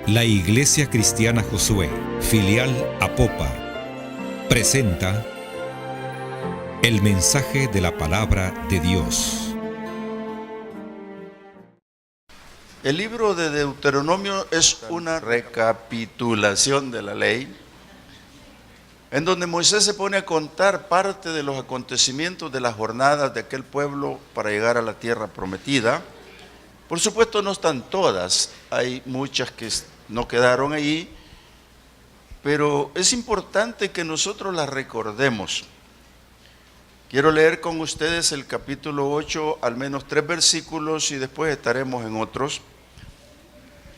La Iglesia Cristiana Josué, filial Apopa, presenta el mensaje de la palabra de Dios. El libro de Deuteronomio es una recapitulación de la ley, en donde Moisés se pone a contar parte de los acontecimientos de las jornadas de aquel pueblo para llegar a la tierra prometida. Por supuesto no están todas, hay muchas que no quedaron ahí, pero es importante que nosotros las recordemos. Quiero leer con ustedes el capítulo 8, al menos 3 versículos, y después estaremos en otros.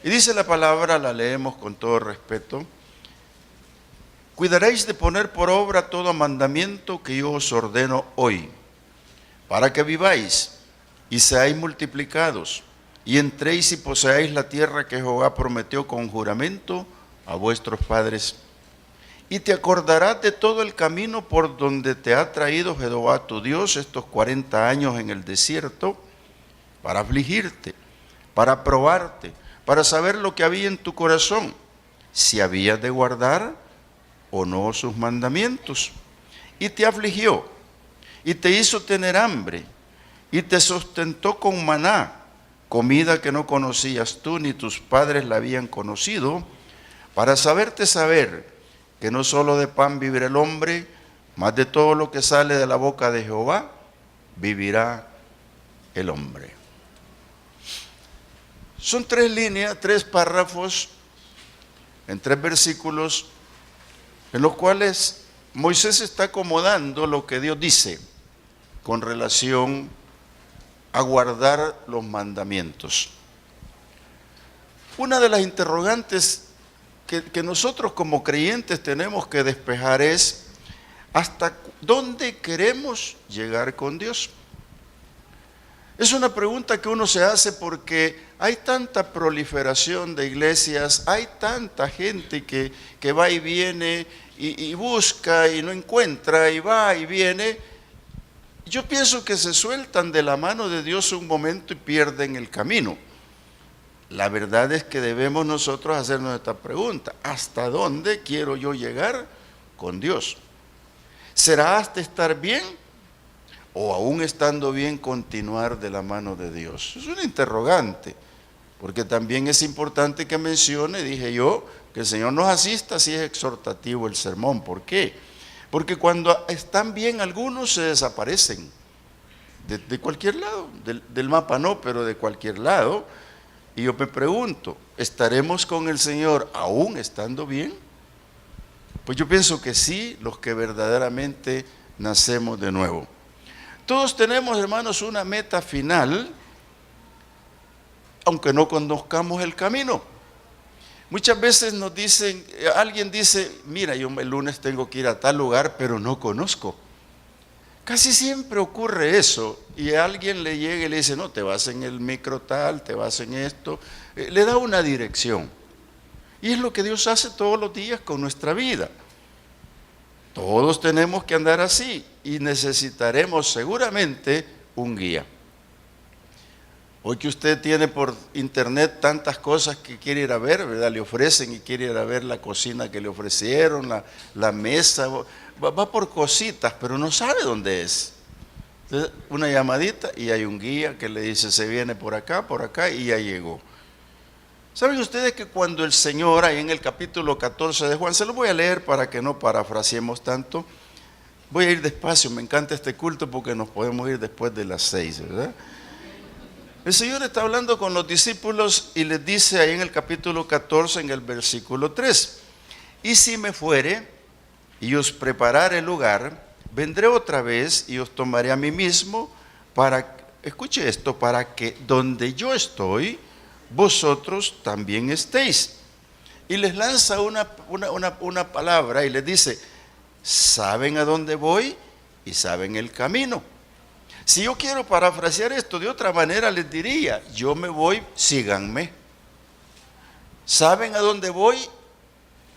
Y dice la palabra, la leemos con todo respeto: cuidaréis de poner por obra todo mandamiento que yo os ordeno hoy, para que viváis y seáis multiplicados, y entréis y poseáis la tierra que Jehová prometió con juramento a vuestros padres. Y te acordarás de todo el camino por donde te ha traído Jehová tu Dios estos 40 años en el desierto, para afligirte, para probarte, para saber lo que había en tu corazón, si habías de guardar o no sus mandamientos. Y te afligió, y te hizo tener hambre, y te sustentó con maná, comida que no conocías tú ni tus padres la habían conocido, para hacerte saber que no solo de pan vivirá el hombre, mas de todo lo que sale de la boca de Jehová vivirá el hombre. Son 3 líneas, 3 párrafos, en 3 versículos, en los cuales Moisés está acomodando lo que Dios dice con relación a guardar los mandamientos. Una de las interrogantes que nosotros como creyentes tenemos que despejar es: ¿hasta dónde queremos llegar con Dios? Es una pregunta que uno se hace porque hay tanta proliferación de iglesias, hay tanta gente que va y viene y busca y no encuentra, y va y viene. Yo pienso que se sueltan de la mano de Dios un momento y pierden el camino. La verdad es que debemos nosotros hacernos esta pregunta: ¿hasta dónde quiero yo llegar con Dios? ¿Será hasta estar bien? ¿O aún estando bien continuar de la mano de Dios? Es una interrogante, porque también es importante que mencione, dije yo, que el Señor nos asista si es exhortativo el sermón. ¿Por qué? Porque cuando están bien algunos se desaparecen de cualquier lado, del mapa no, pero de cualquier lado. Y yo me pregunto, ¿estaremos con el Señor aún estando bien? Pues yo pienso que sí, los que verdaderamente nacemos de nuevo. Todos tenemos, hermanos, una meta final, aunque no conozcamos el camino. Muchas veces nos dicen, alguien dice: mira, yo el lunes tengo que ir a tal lugar, pero no conozco. Casi siempre ocurre eso, y a alguien le llega y le dice: no, te vas en el micro tal, te vas en esto, le da una dirección. Y es lo que Dios hace todos los días con nuestra vida. Todos tenemos que andar así y necesitaremos seguramente un guía. Hoy que usted tiene por internet tantas cosas que quiere ir a ver, ¿verdad? Le ofrecen y quiere ir a ver la cocina que le ofrecieron, la mesa, va por cositas, pero no sabe dónde es. Entonces, una llamadita y hay un guía que le dice: se viene por acá, y ya llegó. ¿Saben ustedes que cuando el Señor, ahí en el capítulo 14 de Juan, se lo voy a leer para que no parafraseemos tanto, voy a ir despacio, me encanta este culto porque nos podemos ir después de las 6, ¿verdad? El Señor está hablando con los discípulos y les dice ahí en el capítulo 14, en el versículo 3: y si me fuere y os preparare el lugar, vendré otra vez y os tomaré a mí mismo para, escuche esto, para que donde yo estoy, vosotros también estéis. Y les lanza una palabra y les dice: saben a dónde voy y saben el camino. Si yo quiero parafrasear esto de otra manera, les diría: yo me voy, síganme. Saben a dónde voy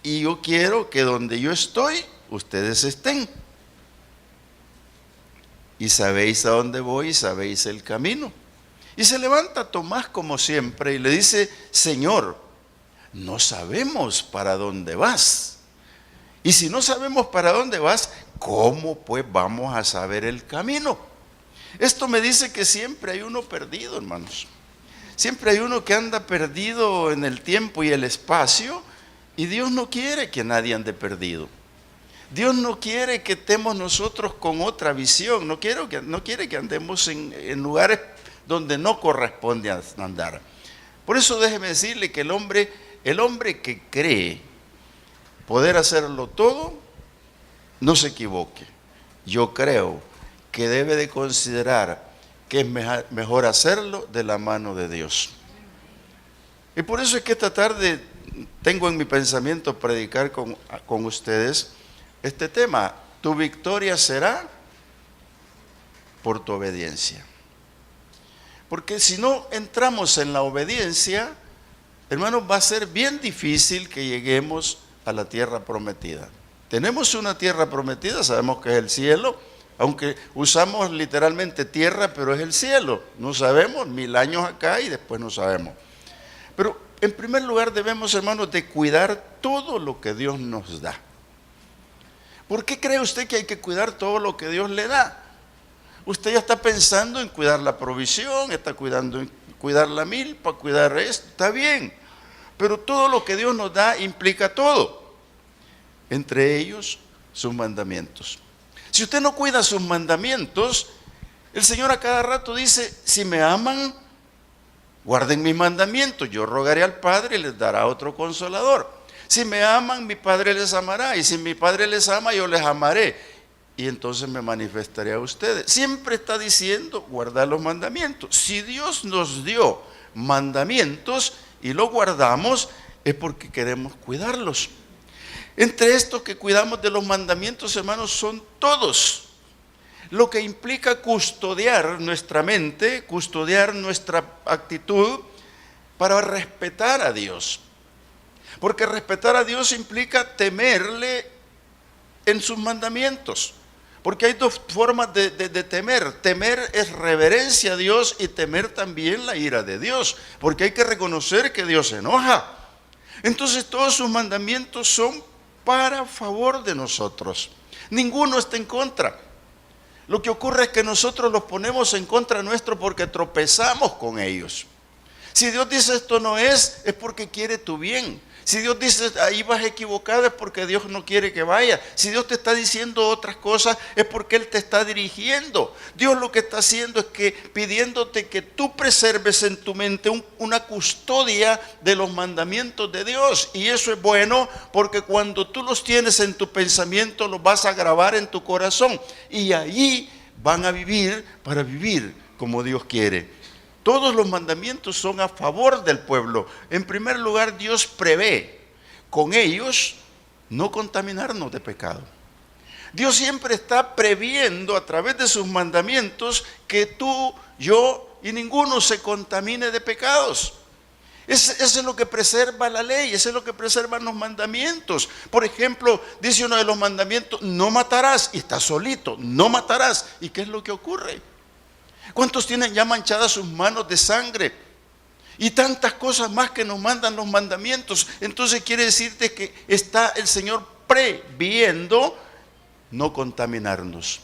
y yo quiero que donde yo estoy, ustedes estén. Y sabéis a dónde voy y sabéis el camino. Y se levanta Tomás como siempre y le dice: Señor, no sabemos para dónde vas. Y si no sabemos para dónde vas, ¿cómo pues vamos a saber el camino? Esto me dice que siempre hay uno perdido, hermanos. Siempre hay uno que anda perdido en el tiempo y el espacio, y Dios no quiere que nadie ande perdido. Dios no quiere que estemos nosotros con otra visión, no quiere que andemos en lugares donde no corresponde andar. Por eso déjeme decirle que el hombre que cree poder hacerlo todo, no se equivoque. Yo creo que debe de considerar que es mejor hacerlo de la mano de Dios. Y por eso es que esta tarde tengo en mi pensamiento predicar con ustedes este tema: tu victoria será por tu obediencia. Porque si no entramos en la obediencia, hermanos, va a ser bien difícil que lleguemos a la tierra prometida. Tenemos una tierra prometida, sabemos que es el cielo, aunque usamos literalmente tierra, pero es el cielo. No sabemos, 1000 años acá y después no sabemos. Pero en primer lugar debemos, hermanos, de cuidar todo lo que Dios nos da. ¿Por qué cree usted que hay que cuidar todo lo que Dios le da? Usted ya está pensando en cuidar la provisión, está cuidando en cuidar la milpa, cuidar esto, está bien. Pero todo lo que Dios nos da implica todo. Entre ellos, sus mandamientos. Si usted no cuida sus mandamientos, el Señor a cada rato dice: si me aman, guarden mis mandamientos. Yo rogaré al Padre y les dará otro consolador. Si me aman, mi Padre les amará. Y si mi Padre les ama, yo les amaré. Y entonces me manifestaré a ustedes. Siempre está diciendo guardar los mandamientos. Si Dios nos dio mandamientos y los guardamos, es porque queremos cuidarlos. Entre estos que cuidamos de los mandamientos, hermanos, son todos. Lo que implica custodiar nuestra mente, custodiar nuestra actitud para respetar a Dios. Porque respetar a Dios implica temerle en sus mandamientos. Porque hay dos formas de temer. Temer es reverencia a Dios y temer también la ira de Dios. Porque hay que reconocer que Dios se enoja. Entonces todos sus mandamientos son para favor de nosotros. Ninguno está en contra. Lo que ocurre es que nosotros los ponemos en contra nuestro porque tropezamos con ellos. Si Dios dice esto no es porque quiere tu bien. Si Dios dice ahí vas equivocado, es porque Dios no quiere que vaya. Si Dios te está diciendo otras cosas, es porque Él te está dirigiendo. Dios lo que está haciendo es que pidiéndote que tú preserves en tu mente una custodia de los mandamientos de Dios. Y eso es bueno porque cuando tú los tienes en tu pensamiento, los vas a grabar en tu corazón. Y allí van a vivir para vivir como Dios quiere. Todos los mandamientos son a favor del pueblo. En primer lugar, Dios prevé con ellos no contaminarnos de pecado. Dios siempre está previendo a través de sus mandamientos que tú, yo y ninguno se contamine de pecados. Eso es lo que preserva la ley, eso es lo que preservan los mandamientos. Por ejemplo, dice uno de los mandamientos: no matarás, y está solito, no matarás. ¿Y qué es lo que ocurre? ¿Cuántos tienen ya manchadas sus manos de sangre? Y tantas cosas más que nos mandan los mandamientos. Entonces quiere decirte que está el Señor previendo no contaminarnos.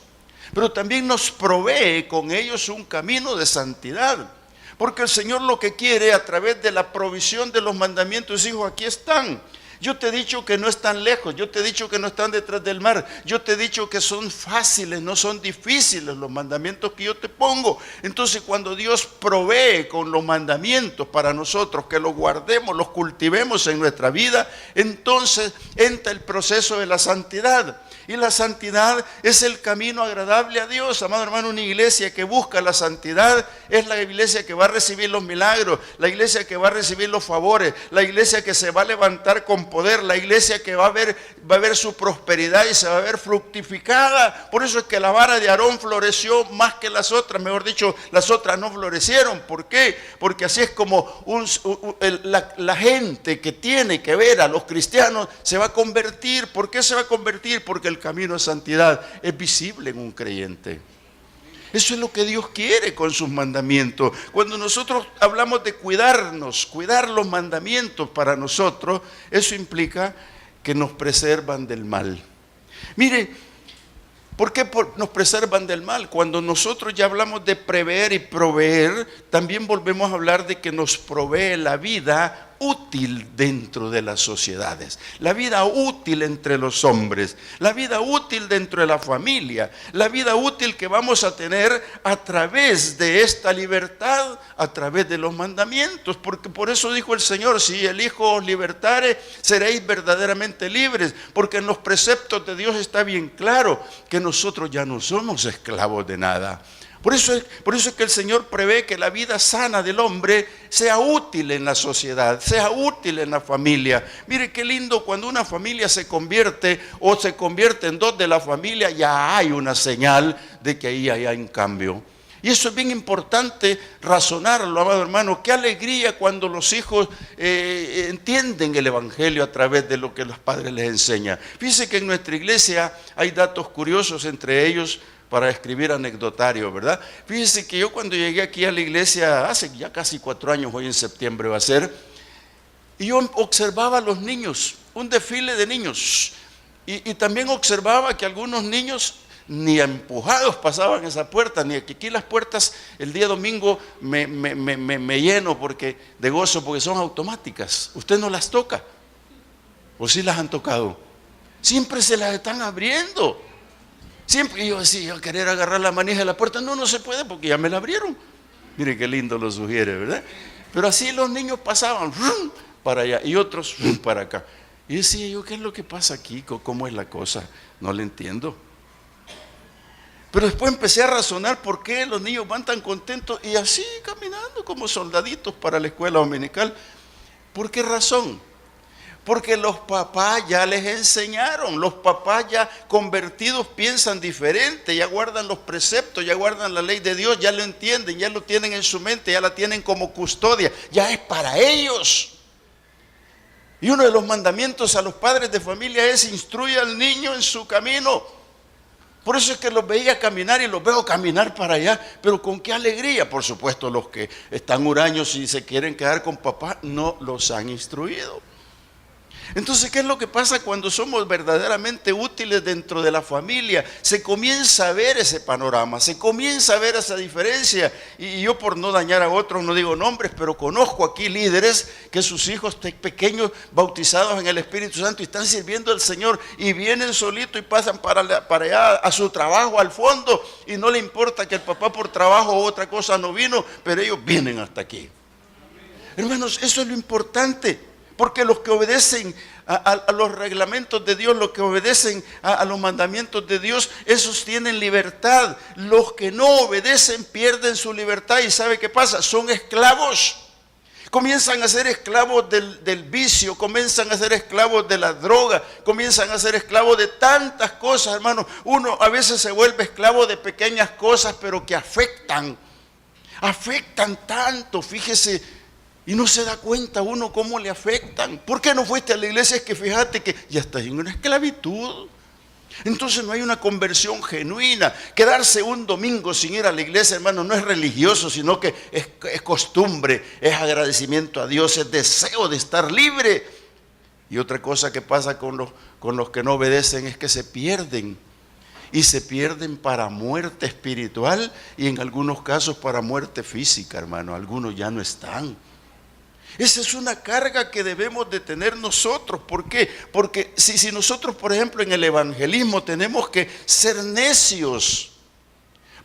Pero también nos provee con ellos un camino de santidad. Porque el Señor lo que quiere a través de la provisión de los mandamientos, hijo, aquí están. Yo te he dicho que no están lejos, yo te he dicho que no están detrás del mar, yo te he dicho que son fáciles, no son difíciles los mandamientos que yo te pongo. Entonces cuando Dios provee con los mandamientos para nosotros, que los guardemos, los cultivemos en nuestra vida, entonces entra el proceso de la santidad. Y la santidad es el camino agradable a Dios. Amado hermano, una iglesia que busca la santidad es la iglesia que va a recibir los milagros, la iglesia que va a recibir los favores, la iglesia que se va a levantar con poder, la iglesia que va a ver su prosperidad y se va a ver fructificada. Por eso es que la vara de Aarón floreció más que las otras, mejor dicho, las otras no florecieron. ¿Por qué? Porque así es como la gente que tiene que ver a los cristianos se va a convertir. ¿Por qué se va a convertir? Porque el camino de santidad es visible en un creyente. Eso es lo que Dios quiere con sus mandamientos. Cuando nosotros hablamos de cuidarnos, cuidar los mandamientos para nosotros, eso implica que nos preservan del mal. Mire, ¿por qué nos preservan del mal? Cuando nosotros ya hablamos de prever y proveer, también volvemos a hablar de que nos provee la vida útil dentro de las sociedades, la vida útil entre los hombres, la vida útil dentro de la familia, la vida útil que vamos a tener a través de esta libertad, a través de los mandamientos, porque por eso dijo el Señor: si el Hijo os libertare, seréis verdaderamente libres, porque en los preceptos de Dios está bien claro que nosotros ya no somos esclavos de nada. Por eso es que el Señor prevé que la vida sana del hombre sea útil en la sociedad, sea útil en la familia. Mire qué lindo cuando una familia se convierte o se convierte en dos de la familia, ya hay una señal de que ahí hay un cambio. Y eso es bien importante razonarlo, amado hermano. Qué alegría cuando los hijos entienden el Evangelio a través de lo que los padres les enseñan. Fíjense que en nuestra iglesia hay datos curiosos, entre ellos para escribir anecdotario, ¿verdad? Fíjense que yo cuando llegué aquí a la iglesia, hace ya casi 4 años, hoy en septiembre va a ser, y yo observaba a los niños, un desfile de niños, y también observaba que algunos niños ni empujados pasaban esa puerta, ni aquí las puertas el día domingo me lleno de gozo porque son automáticas, usted no las toca, o sí las han tocado, siempre se las están abriendo. Siempre yo decía, querer agarrar la manija de la puerta, no se puede porque ya me la abrieron. Mire qué lindo lo sugiere, ¿verdad? Pero así los niños pasaban para allá y otros para acá. Y decía yo, ¿qué es lo que pasa aquí? ¿Cómo es la cosa? No le entiendo. Pero después empecé a razonar por qué los niños van tan contentos y así caminando como soldaditos para la escuela dominical. ¿Por qué razón? Porque los papás ya les enseñaron, los papás ya convertidos piensan diferente, ya guardan los preceptos, ya guardan la ley de Dios, ya lo entienden, ya lo tienen en su mente, ya la tienen como custodia, ya es para ellos. Y uno de los mandamientos a los padres de familia es: instruye al niño en su camino. Por eso es que los veía caminar y los veo caminar para allá, pero con qué alegría. Por supuesto, los que están huraños y se quieren quedar con papá no los han instruido. Entonces, ¿qué es lo que pasa cuando somos verdaderamente útiles dentro de la familia? Se comienza a ver ese panorama, se comienza a ver esa diferencia. Y yo, por no dañar a otros, no digo nombres, pero conozco aquí líderes que sus hijos pequeños bautizados en el Espíritu Santo y están sirviendo al Señor y vienen solitos y pasan para allá a su trabajo al fondo y no le importa que el papá por trabajo o otra cosa no vino, pero ellos vienen hasta aquí. Hermanos, eso es lo importante. Porque los que obedecen a los reglamentos de Dios, los que obedecen a los mandamientos de Dios, esos tienen libertad. Los que no obedecen pierden su libertad. ¿Y sabe qué pasa? Son esclavos. Comienzan a ser esclavos del vicio, comienzan a ser esclavos de la droga, comienzan a ser esclavos de tantas cosas, hermano. Uno a veces se vuelve esclavo de pequeñas cosas, pero que afectan tanto, fíjese. Y no se da cuenta uno cómo le afectan. ¿Por qué no fuiste a la iglesia? Es que fíjate que ya estás en una esclavitud. Entonces no hay una conversión genuina. Quedarse un domingo sin ir a la iglesia, hermano, no es religioso, sino que es costumbre, es agradecimiento a Dios, es deseo de estar libre. Y otra cosa que pasa con los que no obedecen es que se pierden. Y se pierden para muerte espiritual y en algunos casos para muerte física, hermano. Algunos ya no están. Esa es una carga que debemos de tener nosotros. ¿Por qué? Porque si nosotros, por ejemplo, en el evangelismo tenemos que ser necios.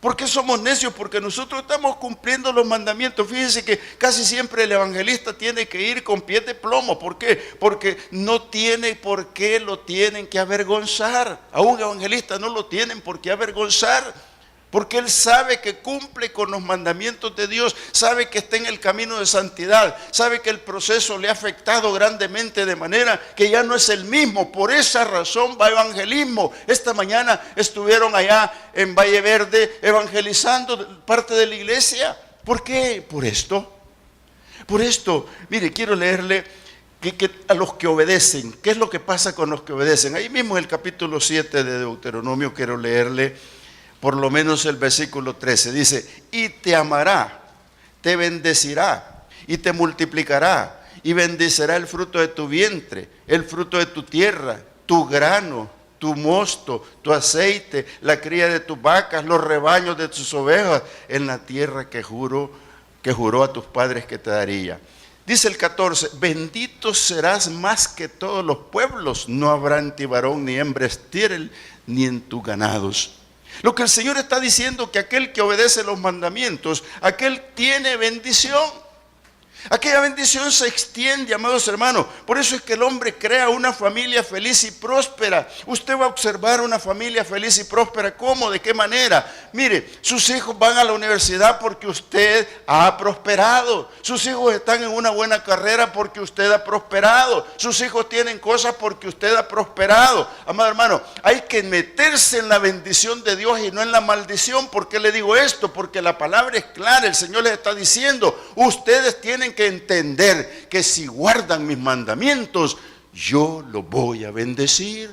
¿Por qué somos necios? Porque nosotros estamos cumpliendo los mandamientos. Fíjense que casi siempre el evangelista tiene que ir con pies de plomo. ¿Por qué? Porque no tiene por qué lo tienen que avergonzar. A un evangelista no lo tienen por qué avergonzar. Porque él sabe que cumple con los mandamientos de Dios, sabe que está en el camino de santidad, sabe que el proceso le ha afectado grandemente de manera que ya no es el mismo. Por esa razón va a evangelismo. Esta mañana estuvieron allá en Valle Verde evangelizando parte de la iglesia. ¿Por qué? Por esto. Mire, quiero leerle que a los que obedecen. ¿Qué es lo que pasa con los que obedecen? Ahí mismo en el capítulo 7 de Deuteronomio quiero leerle Por lo menos el versículo 13 dice, y te amará, te bendecirá y te multiplicará y bendecirá el fruto de tu vientre, el fruto de tu tierra, tu grano, tu mosto, tu aceite, la cría de tus vacas, los rebaños de tus ovejas, en la tierra que juró a tus padres que te daría. Dice el 14, bendito serás más que todos los pueblos, no habrá en ti varón ni hembra estéril, ni en tus ganados. Lo que el Señor está diciendo, que aquel que obedece los mandamientos, aquel tiene bendición. Aquella bendición se extiende, amados hermanos. Por eso es que el hombre crea una familia feliz y próspera. Usted va a observar una familia feliz y próspera. ¿Cómo? ¿De qué manera? Mire, sus hijos van a la universidad porque usted ha prosperado. Sus hijos están en una buena carrera porque usted ha prosperado. Sus hijos tienen cosas porque usted ha prosperado. Amado hermano, hay que meterse en la bendición de Dios y no en la maldición. ¿Por qué le digo esto? Porque la palabra es clara. El Señor les está diciendo, ustedes tienen que entender que si guardan mis mandamientos, yo los voy a bendecir.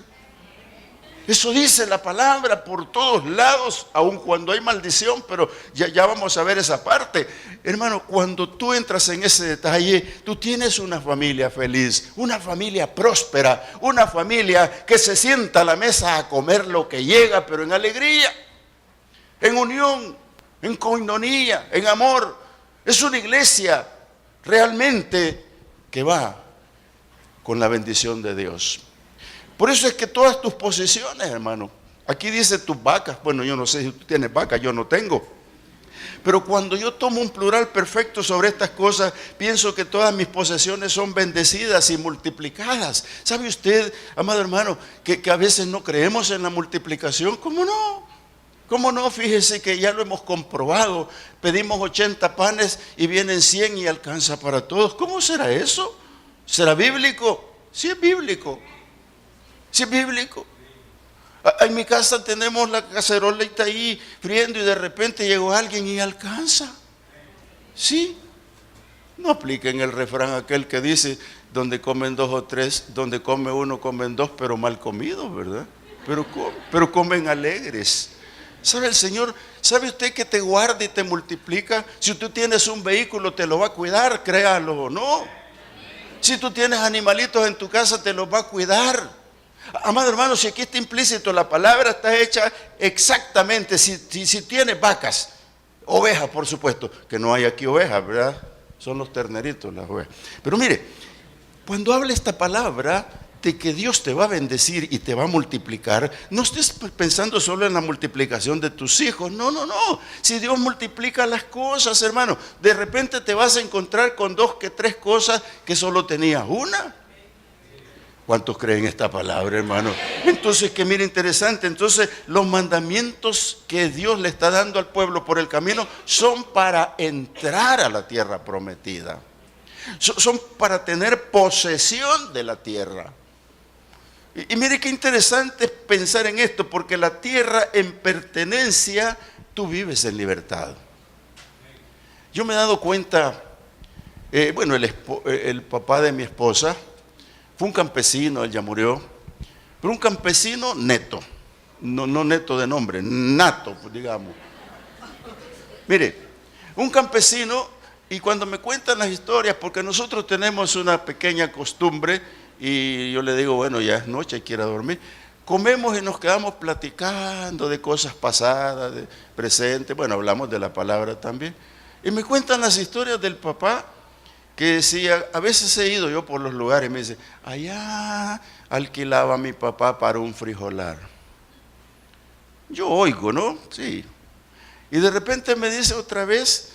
Eso dice la palabra por todos lados, aun cuando hay maldición, pero ya vamos a ver esa parte. Hermano, cuando tú entras en ese detalle, tú tienes una familia feliz, una familia próspera, una familia que se sienta a la mesa a comer lo que llega, pero en alegría, en unión, en coinonía, en amor. Es una iglesia realmente que va con la bendición de Dios. Por eso es que todas tus posesiones, hermano, aquí dice tus vacas. Bueno, yo no sé si tú tienes vacas, yo no tengo. Pero cuando yo tomo un plural perfecto sobre estas cosas, pienso que todas mis posesiones son bendecidas y multiplicadas. ¿Sabe usted, amado hermano, que a veces no creemos en la multiplicación? ¿Cómo no? ¿Cómo no? Fíjese que ya lo hemos comprobado. Pedimos 80 panes y vienen 100 y alcanza para todos. ¿Cómo será eso? ¿Será bíblico? Sí es bíblico. Sí es bíblico. En mi casa tenemos la cacerolita ahí friendo y de repente llegó alguien y alcanza. Sí. No apliquen el refrán aquel que dice, donde comen dos o tres, donde come uno comen dos, pero mal comidos, ¿verdad? Pero comen alegres. ¿Sabe el Señor? ¿Sabe usted que te guarda y te multiplica? Si tú tienes un vehículo, te lo va a cuidar, créalo o no. Si tú tienes animalitos en tu casa, te los va a cuidar. Amado hermano, si aquí está implícito, la palabra está hecha exactamente. Si tienes vacas, ovejas, por supuesto, que no hay aquí ovejas, ¿verdad? Son los terneritos las ovejas. Pero mire, cuando habla esta palabra de que Dios te va a bendecir y te va a multiplicar, no estés pensando solo en la multiplicación de tus hijos. No. Si Dios multiplica las cosas, hermano, de repente te vas a encontrar con 2 que 3 cosas que solo tenías una. ¿Cuántos creen esta palabra, hermano? Entonces, que mire, interesante. Entonces, los mandamientos que Dios le está dando al pueblo por el camino son para entrar a la tierra prometida. Son para tener posesión de la tierra. Y mire qué interesante pensar en esto, porque la tierra en pertenencia, tú vives en libertad. Yo me he dado cuenta, el papá de mi esposa fue un campesino, él ya murió, pero un campesino neto, no neto de nombre, nato, digamos. Mire, un campesino, y cuando me cuentan las historias, porque nosotros tenemos una pequeña costumbre, y yo le digo, bueno, ya es noche, hay que ir a dormir. Comemos y nos quedamos platicando de cosas pasadas, de presente. Bueno, hablamos de la palabra también. Y me cuentan las historias del papá, que decía, a veces he ido yo por los lugares y me dice, allá alquilaba mi papá para un frijolar. Yo oigo, ¿no? Sí. Y de repente me dice otra vez,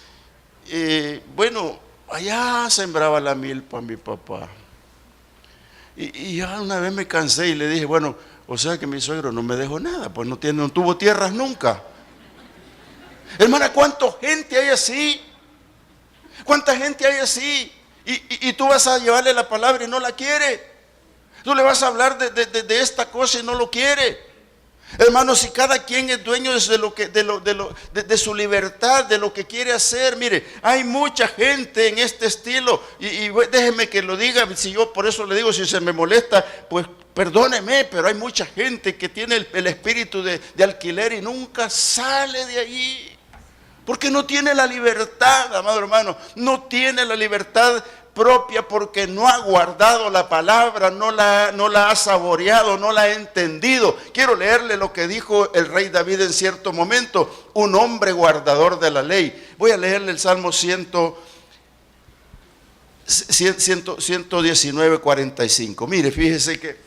allá sembraba la milpa mi papá. Y ya una vez me cansé y le dije, bueno, o sea que mi suegro no me dejó nada, pues no tuvo tierras nunca. Hermana, ¿cuánta gente hay así? ¿Cuánta gente hay así? Y tú vas a llevarle la palabra y no la quiere. Tú le vas a hablar de esta cosa y no lo quiere. Hermanos, si cada quien es dueño de su libertad, de lo que quiere hacer. Mire, hay mucha gente en este estilo, y déjeme que lo diga, si yo por eso le digo, si se me molesta, pues perdóneme, pero hay mucha gente que tiene el espíritu de alquiler y nunca sale de allí. Porque no tiene la libertad, amado hermano, no tiene la libertad propia porque no ha guardado la palabra, no la ha saboreado, no la ha entendido. Quiero leerle lo que dijo el rey David en cierto momento, un hombre guardador de la ley. Voy a leerle el Salmo 119, 45. Mire, fíjese que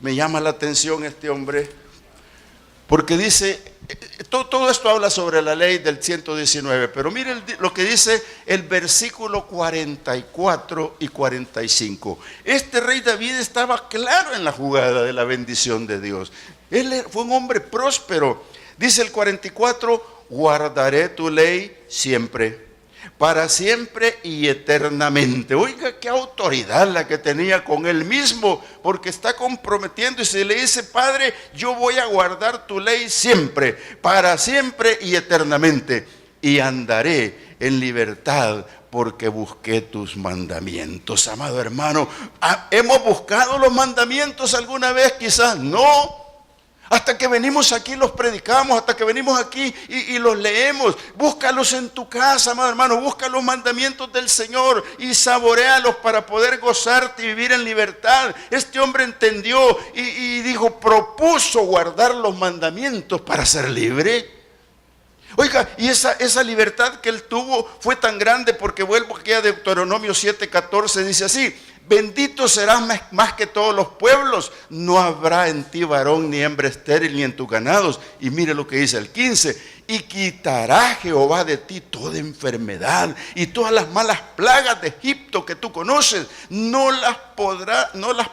me llama la atención este hombre, porque dice, todo esto habla sobre la ley del 119, pero mire lo que dice el versículo 44 y 45. Este rey David estaba claro en la jugada de la bendición de Dios. Él fue un hombre próspero. Dice el 44, guardaré tu ley siempre, para siempre y eternamente. Oiga, qué autoridad la que tenía con él mismo, porque está comprometiendo y se le dice, Padre, yo voy a guardar tu ley siempre, para siempre y eternamente, y andaré en libertad porque busqué tus mandamientos. Amado hermano, ¿hemos buscado los mandamientos alguna vez? Quizás no. Hasta que venimos aquí los predicamos, hasta que venimos aquí y los leemos. Búscalos en tu casa, amado hermano, busca los mandamientos del Señor y saboréalos para poder gozarte y vivir en libertad. Este hombre entendió y dijo, propuso guardar los mandamientos para ser libre. Oiga, y esa libertad que él tuvo fue tan grande, porque vuelvo aquí a Deuteronomio 7:14, dice así, bendito serás más que todos los pueblos, no habrá en ti varón ni hembra estéril ni en tus ganados. Y mire lo que dice el 15, y quitará Jehová de ti toda enfermedad y todas las malas plagas de Egipto que tú conoces, no las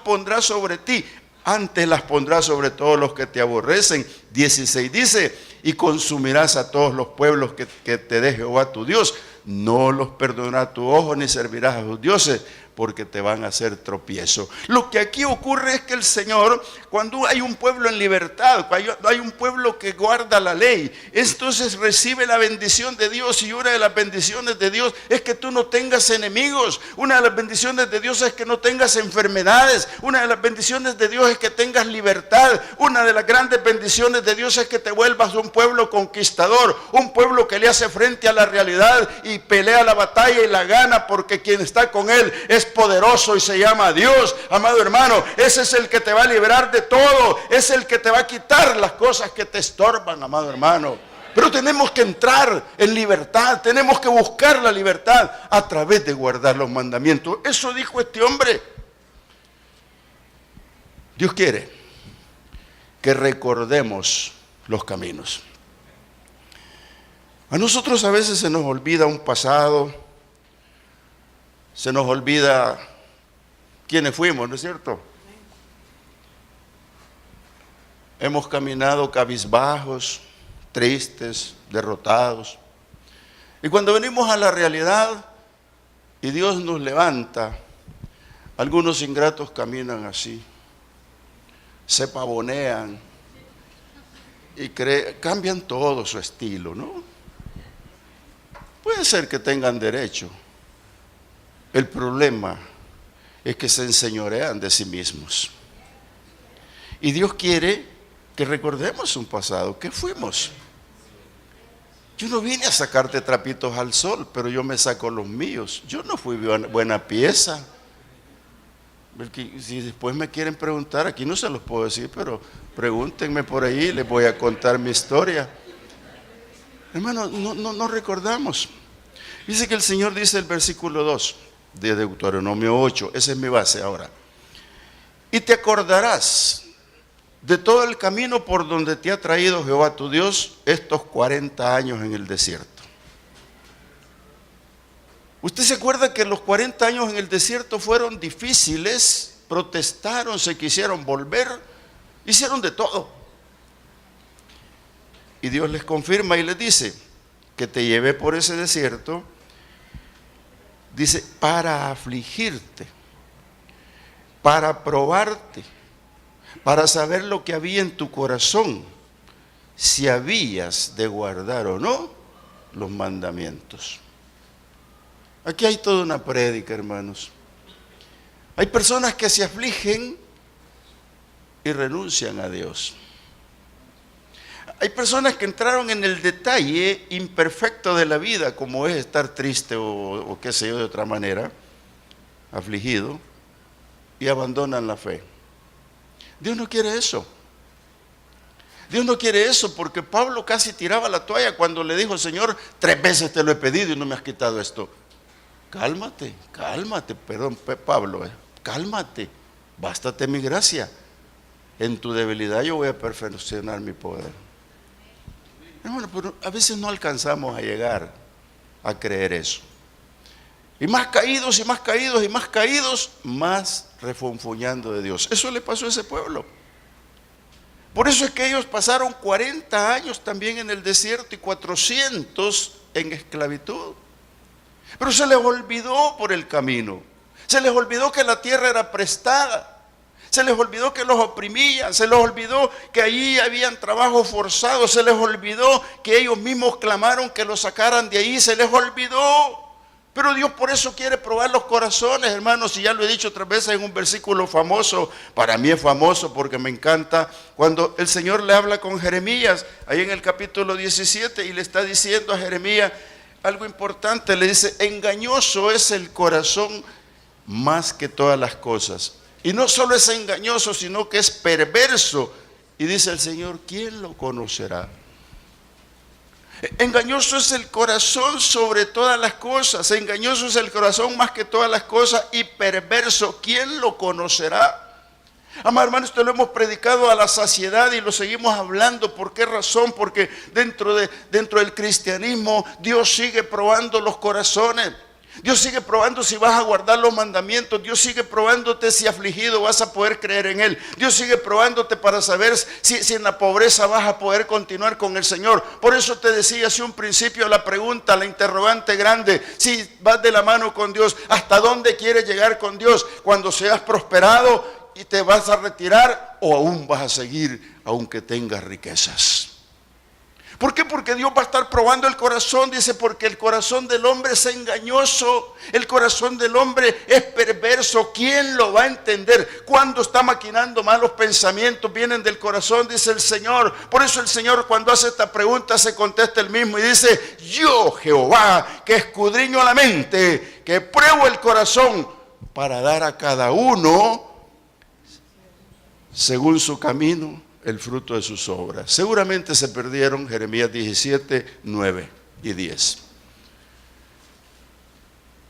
pondrá sobre ti, antes las pondrá sobre todos los que te aborrecen. 16 dice, y consumirás a todos los pueblos que te dé Jehová tu Dios, no los perdonará tu ojo ni servirás a sus dioses, porque te van a hacer tropiezo. Lo que aquí ocurre es que el Señor, cuando hay un pueblo en libertad, cuando hay un pueblo que guarda la ley, entonces recibe la bendición de Dios, y una de las bendiciones de Dios es que tú no tengas enemigos, una de las bendiciones de Dios es que no tengas enfermedades, una de las bendiciones de Dios es que tengas libertad, una de las grandes bendiciones de Dios es que te vuelvas un pueblo conquistador, un pueblo que le hace frente a la realidad y pelea la batalla y la gana, porque quien está con él es poderoso y se llama Dios. Amado hermano, ese es el que te va a liberar de todo, es el que te va a quitar las cosas que te estorban, amado hermano. Pero tenemos que entrar en libertad, tenemos que buscar la libertad a través de guardar los mandamientos. Eso dijo este hombre. Dios quiere que recordemos los caminos. A nosotros a veces se nos olvida un pasado, se nos olvida quiénes fuimos, ¿no es cierto? Hemos caminado cabizbajos, tristes, derrotados. Y cuando venimos a la realidad y Dios nos levanta, algunos ingratos caminan así, se pavonean y cambian todo su estilo, ¿no? Puede ser que tengan derecho. El problema es que se enseñorean de sí mismos. Y Dios quiere que recordemos un pasado. ¿Qué fuimos? Yo no vine a sacarte trapitos al sol, pero yo me saco los míos. Yo no fui buena pieza. Si después me quieren preguntar, aquí no se los puedo decir, pero pregúntenme por ahí, les voy a contar mi historia. Hermano, no recordamos. Dice que el Señor dice el versículo 2 de Deuteronomio 8, esa es mi base ahora. Y te acordarás de todo el camino por donde te ha traído Jehová tu Dios estos 40 años en el desierto. ¿Usted se acuerda que los 40 años en el desierto fueron difíciles? Protestaron, se quisieron volver, hicieron de todo. Y Dios les confirma y les dice que te llevé por ese desierto, dice, para afligirte, para probarte, para saber lo que había en tu corazón, si habías de guardar o no los mandamientos. Aquí hay toda una prédica, hermanos. Hay personas que se afligen y renuncian a Dios. Hay personas que entraron en el detalle imperfecto de la vida, como es estar triste o qué sé yo de otra manera, afligido, y abandonan la fe. Dios no quiere eso. Dios no quiere eso, porque Pablo casi tiraba la toalla cuando le dijo: Señor, 3 veces te lo he pedido y no me has quitado esto. Cálmate, perdón, Pablo, cálmate, bástate mi gracia. En tu debilidad yo voy a perfeccionar mi poder. Hermano, pero a veces no alcanzamos a llegar a creer eso. Y más caídos y más caídos y más caídos, más refunfuñando de Dios. Eso le pasó a ese pueblo. Por eso es que ellos pasaron 40 años también en el desierto y 400 en esclavitud. Pero se les olvidó por el camino. Se les olvidó que la tierra era prestada. Se les olvidó que los oprimían. Se les olvidó que allí habían trabajo forzado. Se les olvidó que ellos mismos clamaron que los sacaran de ahí. Se les olvidó. Pero Dios por eso quiere probar los corazones, hermanos, y ya lo he dicho otras veces en un versículo famoso. Para mí es famoso porque me encanta cuando el Señor le habla con Jeremías, ahí en el capítulo 17, y le está diciendo a Jeremías algo importante. Le dice: engañoso es el corazón más que todas las cosas. Y no solo es engañoso, sino que es perverso. Y dice el Señor: ¿quién lo conocerá? Engañoso es el corazón sobre todas las cosas. Engañoso es el corazón más que todas las cosas y perverso. ¿Quién lo conocerá? Amados hermanos, esto lo hemos predicado a la saciedad y lo seguimos hablando. ¿Por qué razón? Porque dentro del cristianismo Dios sigue probando los corazones. Dios sigue probando si vas a guardar los mandamientos. Dios sigue probándote si afligido vas a poder creer en Él. Dios sigue probándote para saber si en la pobreza vas a poder continuar con el Señor. Por eso te decía hace un principio la pregunta, la interrogante grande: si vas de la mano con Dios, ¿hasta dónde quieres llegar con Dios? Cuando seas prosperado y te vas a retirar, o aún vas a seguir aunque tengas riquezas. ¿Por qué? Porque Dios va a estar probando el corazón. Dice: porque el corazón del hombre es engañoso, el corazón del hombre es perverso. ¿Quién lo va a entender? Cuando está maquinando malos pensamientos, vienen del corazón, dice el Señor. Por eso el Señor, cuando hace esta pregunta, se contesta él mismo y dice: yo, Jehová, que escudriño la mente, que pruebo el corazón, para dar a cada uno según su camino el fruto de sus obras. Seguramente se perdieron Jeremías 17, 9 y 10.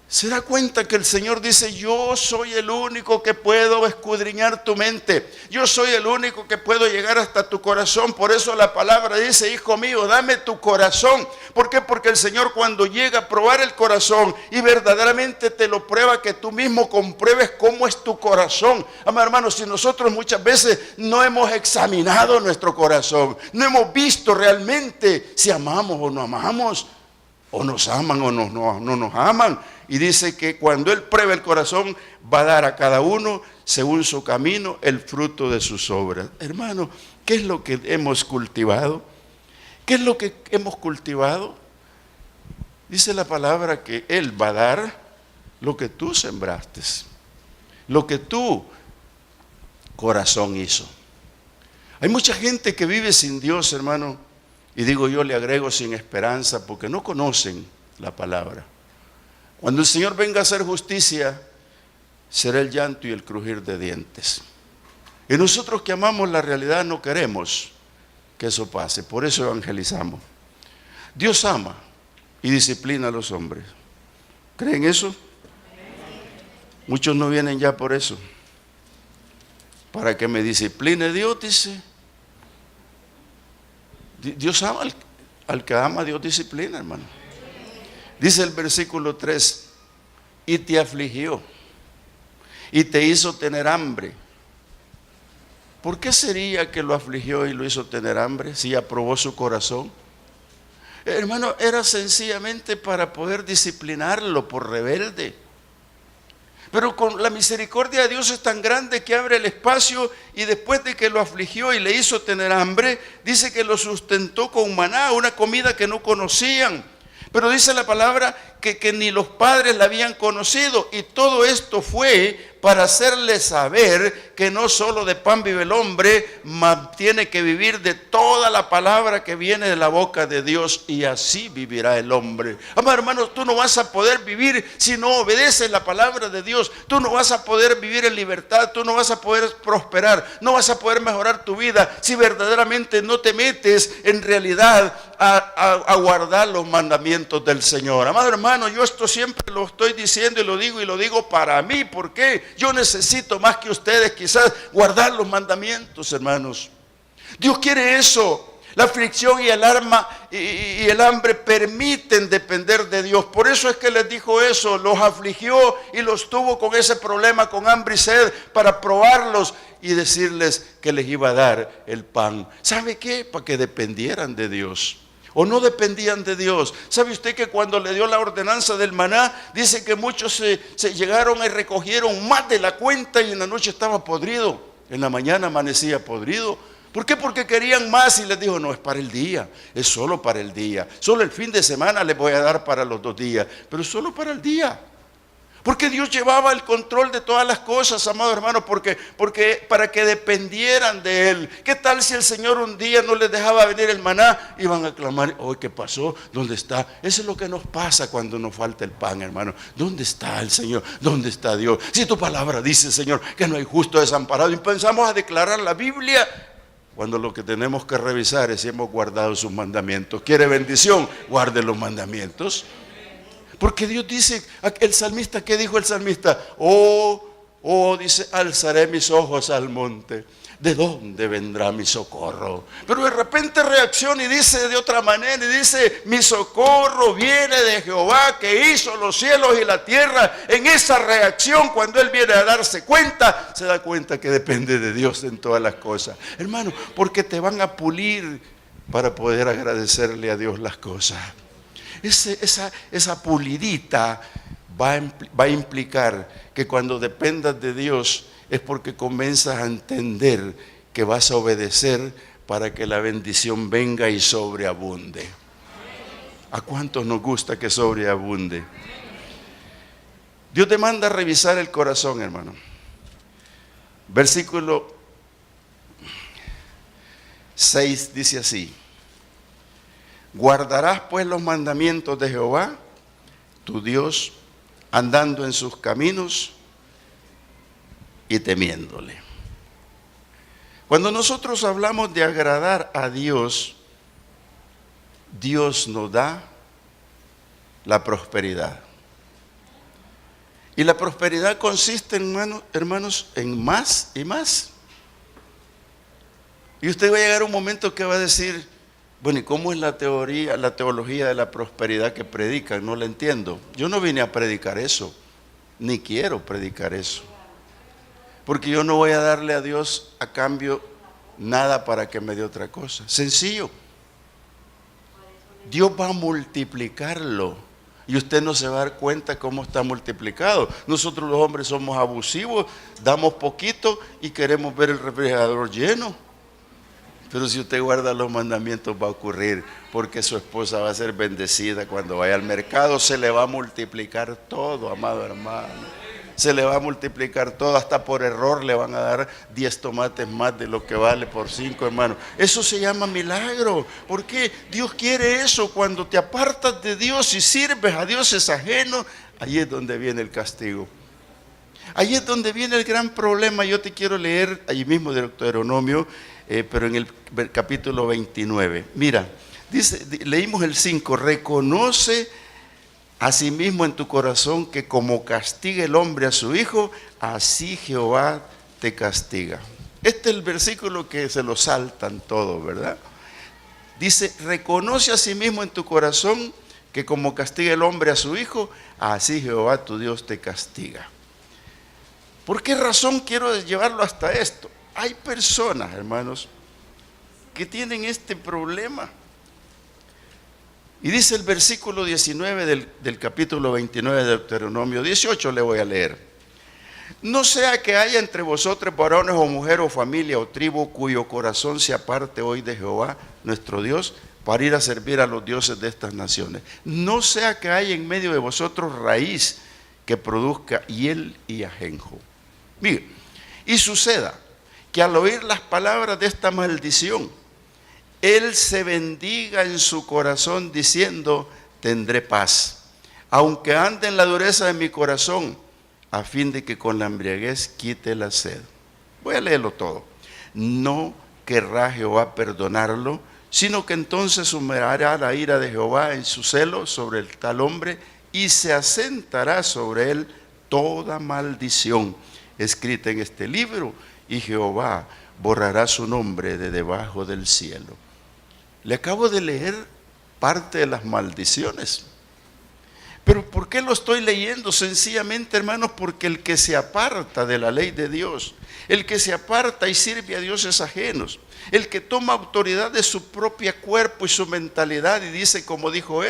Se da cuenta que el Señor dice: yo soy el único que puedo escudriñar tu mente. Yo soy el único que puedo llegar hasta tu corazón. Por eso la palabra dice: hijo mío, dame tu corazón. ¿Por qué? Porque el Señor, cuando llega a probar el corazón y verdaderamente te lo prueba, que tú mismo compruebes cómo es tu corazón. Amados hermanos, si nosotros muchas veces no hemos examinado nuestro corazón, no hemos visto realmente si amamos o no amamos, o nos aman o no nos aman. Y dice que cuando Él prueba el corazón, va a dar a cada uno según su camino el fruto de sus obras. Hermano, ¿qué es lo que hemos cultivado? ¿Qué es lo que hemos cultivado? Dice la palabra que Él va a dar lo que tú sembraste, lo que tu corazón hizo. Hay mucha gente que vive sin Dios, hermano, y digo yo, le agrego sin esperanza, porque no conocen la palabra. Cuando el Señor venga a hacer justicia, será el llanto y el crujir de dientes. Y nosotros que amamos la realidad no queremos que eso pase. Por eso evangelizamos. Dios ama y disciplina a los hombres. ¿Creen eso? Muchos no vienen ya por eso. Para que me discipline Dios, dice. Dios ama al que ama, Dios disciplina, hermano. Dice el versículo 3: y te afligió y te hizo tener hambre. ¿Por qué sería que lo afligió y lo hizo tener hambre si aprobó su corazón? Hermano, era sencillamente para poder disciplinarlo por rebelde. Pero con la misericordia de Dios es tan grande que abre el espacio, y después de que lo afligió y le hizo tener hambre, dice que lo sustentó con maná, una comida que no conocían. Pero dice la palabra que ni los padres la habían conocido, y todo esto fue Para hacerle saber que no solo de pan vive el hombre, mas tiene que vivir de toda la palabra que viene de la boca de Dios, y así vivirá el hombre. Amados hermanos, tú no vas a poder vivir si no obedeces la palabra de Dios. Tú no vas a poder vivir en libertad, tú no vas a poder prosperar, no vas a poder mejorar tu vida si verdaderamente no te metes en realidad a guardar los mandamientos del Señor. Amado hermano, yo esto siempre lo estoy diciendo y lo digo para mí. ¿Por qué? Yo necesito más que ustedes quizás guardar los mandamientos, hermanos. Dios quiere eso. La aflicción y el hambre permiten depender de Dios. Por eso es que les dijo eso, los afligió y los tuvo con ese problema, con hambre y sed, para probarlos y decirles que les iba a dar el pan. ¿Sabe qué? Para que dependieran de Dios. O no dependían de Dios. ¿Sabe usted que cuando le dio la ordenanza del maná, dice que muchos se llegaron y recogieron más de la cuenta y en la noche estaba podrido, en la mañana amanecía podrido? ¿Por qué? Porque querían más y les dijo, no, es para el día, es solo para el día. Solo el fin de semana les voy a dar para los 2 días, pero solo para el día. Porque Dios llevaba el control de todas las cosas, amados hermanos, porque para que dependieran de Él. ¿Qué tal si el Señor un día no les dejaba venir el maná? Iban a clamar, oh, ¿qué pasó? ¿Dónde está? Eso es lo que nos pasa cuando nos falta el pan, hermano. ¿Dónde está el Señor? ¿Dónde está Dios? Si tu palabra dice, Señor, que no hay justo desamparado, y pensamos a declarar la Biblia, cuando lo que tenemos que revisar es si hemos guardado sus mandamientos. ¿Quiere bendición? Guarde los mandamientos. Porque Dios dice, el salmista, ¿qué dijo el salmista? Dice, alzaré mis ojos al monte. ¿De dónde vendrá mi socorro? Pero de repente reacciona y dice de otra manera, y dice, mi socorro viene de Jehová que hizo los cielos y la tierra. En esa reacción, cuando Él viene a darse cuenta, se da cuenta que depende de Dios en todas las cosas. Hermano, porque te van a pulir para poder agradecerle a Dios las cosas. Esa pulidita va a implicar que cuando dependas de Dios es porque comienzas a entender que vas a obedecer para que la bendición venga y sobreabunde. ¿A cuántos nos gusta que sobreabunde? Dios te manda a revisar el corazón, hermano. Versículo 6 dice así: guardarás pues los mandamientos de Jehová, tu Dios, andando en sus caminos y temiéndole. Cuando nosotros hablamos de agradar a Dios, Dios nos da la prosperidad. Y la prosperidad consiste, hermanos, en más y más. Y usted va a llegar a un momento que va a decir, bueno, ¿y cómo es la teología de la prosperidad que predican? No la entiendo. Yo no vine a predicar eso, ni quiero predicar eso. Porque yo no voy a darle a Dios a cambio nada para que me dé otra cosa. Sencillo. Dios va a multiplicarlo y usted no se va a dar cuenta cómo está multiplicado. Nosotros los hombres somos abusivos, damos poquito y queremos ver el refrigerador lleno. Pero si usted guarda los mandamientos va a ocurrir, porque su esposa va a ser bendecida cuando vaya al mercado. Se le va a multiplicar todo, amado hermano. Se le va a multiplicar todo, hasta por error le van a dar 10 tomates más de lo que vale por 5, hermano. Eso se llama milagro. ¿Por qué? Dios quiere eso. Cuando te apartas de Dios y sirves a dioses ajenos, ahí es donde viene el castigo. Ahí es donde viene el gran problema. Yo te quiero leer allí mismo de Deuteronomio, pero en el capítulo 29. Mira, dice, leímos el 5, reconoce asimismo en tu corazón que como castiga el hombre a su hijo, así Jehová te castiga. Este es el versículo que se lo saltan todos, ¿verdad? Dice, reconoce asimismo en tu corazón que como castiga el hombre a su hijo, así Jehová tu Dios te castiga. ¿Por qué razón quiero llevarlo hasta esto? Hay personas, hermanos, que tienen este problema. Y dice el versículo 19 del capítulo 29 de Deuteronomio, 18 le voy a leer. No sea que haya entre vosotros varones o mujer o familia o tribu cuyo corazón se aparte hoy de Jehová, nuestro Dios, para ir a servir a los dioses de estas naciones. No sea que haya en medio de vosotros raíz que produzca hiel y ajenjo. Mire, y suceda que al oír las palabras de esta maldición, él se bendiga en su corazón diciendo, tendré paz, aunque ande en la dureza de mi corazón, a fin de que con la embriaguez quite la sed. Voy a leerlo todo. No querrá Jehová perdonarlo, sino que entonces sumerará la ira de Jehová en su celo sobre el tal hombre y se asentará sobre él toda maldición escrita en este libro, y Jehová borrará su nombre de debajo del cielo. Le acabo de leer parte de las maldiciones. Pero ¿por qué lo estoy leyendo? Sencillamente, hermanos, porque el que se aparta de la ley de Dios, el que se aparta y sirve a dioses ajenos, el que toma autoridad de su propio cuerpo y su mentalidad y dice, como dijo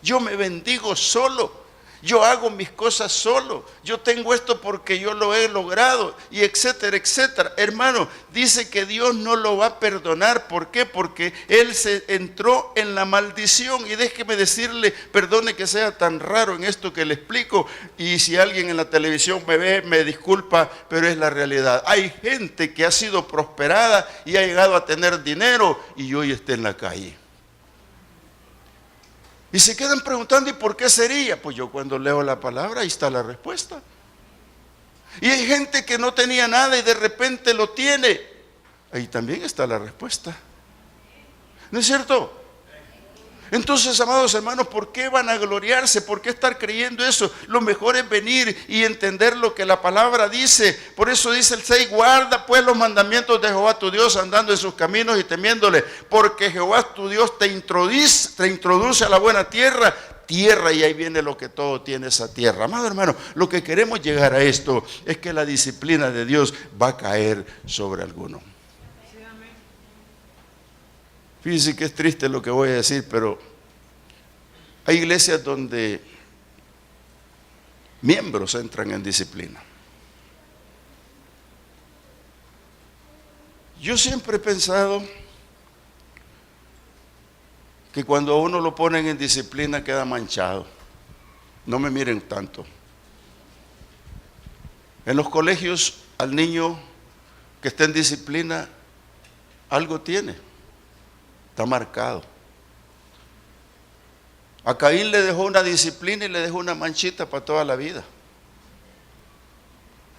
yo me bendigo solo, yo hago mis cosas solo, yo tengo esto porque yo lo he logrado, y etcétera, etcétera. Hermano, dice que Dios no lo va a perdonar. ¿Por qué? Porque él se entró en la maldición. Y déjeme decirle, perdone que sea tan raro en esto que le explico, y si alguien en la televisión me ve, me disculpa, pero es la realidad. Hay gente que ha sido prosperada y ha llegado a tener dinero y hoy está en la calle. Y se quedan preguntando, ¿y por qué sería? Pues yo cuando leo la palabra, ahí está la respuesta. Y hay gente que no tenía nada y de repente lo tiene. Ahí también está la respuesta. ¿No es cierto? Entonces, amados hermanos, ¿por qué van a gloriarse? ¿Por qué estar creyendo eso? Lo mejor es venir y entender lo que la palabra dice. Por eso dice el 6, guarda pues los mandamientos de Jehová tu Dios, andando en sus caminos y temiéndole, porque Jehová tu Dios te introduce a la buena tierra, y ahí viene lo que todo tiene esa tierra. Amado hermano, lo que queremos llegar a esto es que la disciplina de Dios va a caer sobre alguno. Fíjense que es triste lo que voy a decir, pero hay iglesias donde miembros entran en disciplina. Yo siempre he pensado que cuando a uno lo ponen en disciplina queda manchado. No me miren tanto. En los colegios al niño que está en disciplina algo tiene. Está marcado. A Caín le dejó una disciplina y le dejó una manchita para toda la vida.